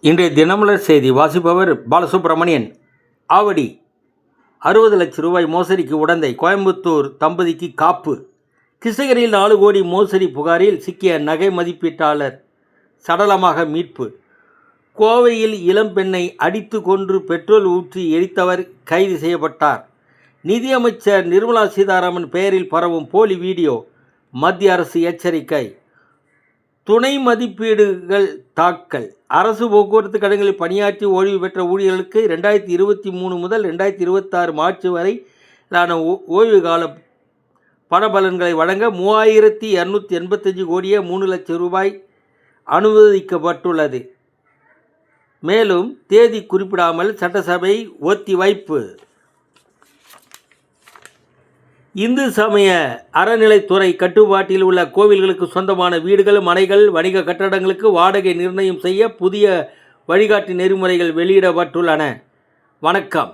இன்றைய தினமலர் செய்தி வாசிப்பவர் பாலசுப்ரமணியன். ஆவடி 60 லட்சம் ரூபாய் மோசடிக்கு உடந்தை கோயம்புத்தூர் தம்பதிக்கு காப்பு. கிருஷ்ணகிரியில் 4 கோடி மோசடி புகாரில் சிக்கிய நகை மதிப்பீட்டாளர் சடலமாக மீட்பு. கோவையில் இளம்பெண்ணை அடித்து கொன்று பெட்ரோல் ஊற்றி எரித்தவர் கைது செய்யப்பட்டார். நிதியமைச்சர் நிர்மலா சீதாராமன் பெயரில் பரவும் போலி வீடியோ, மத்திய அரசு எச்சரிக்கை. துணை மதிப்பீடுகள் தாக்கல். அரசு போக்குவரத்து கழகங்களில் பணியாற்றி ஓய்வு பெற்ற ஊழியர்களுக்கு 2023 முதல் 2026 மார்ச் வரையிலான ஓய்வு கால பணபலன்களை வழங்க 3285 கோடியே 3 லட்சம் ரூபாய் அனுமதிக்கப்பட்டுள்ளது. மேலும் தேதி குறிப்பிடாமல் சட்டசபை ஒத்திவைப்பு. இந்து சமய அறநிலைத்துறை கட்டுப்பாட்டில் உள்ள கோவில்களுக்கு சொந்தமான வீடுகள், மனைகள், வணிக கட்டடங்களுக்கு வாடகை நிர்ணயம் செய்ய புதிய வழிகாட்டு நெறிமுறைகள் வெளியிடப்பட்டுள்ளன. வணக்கம்.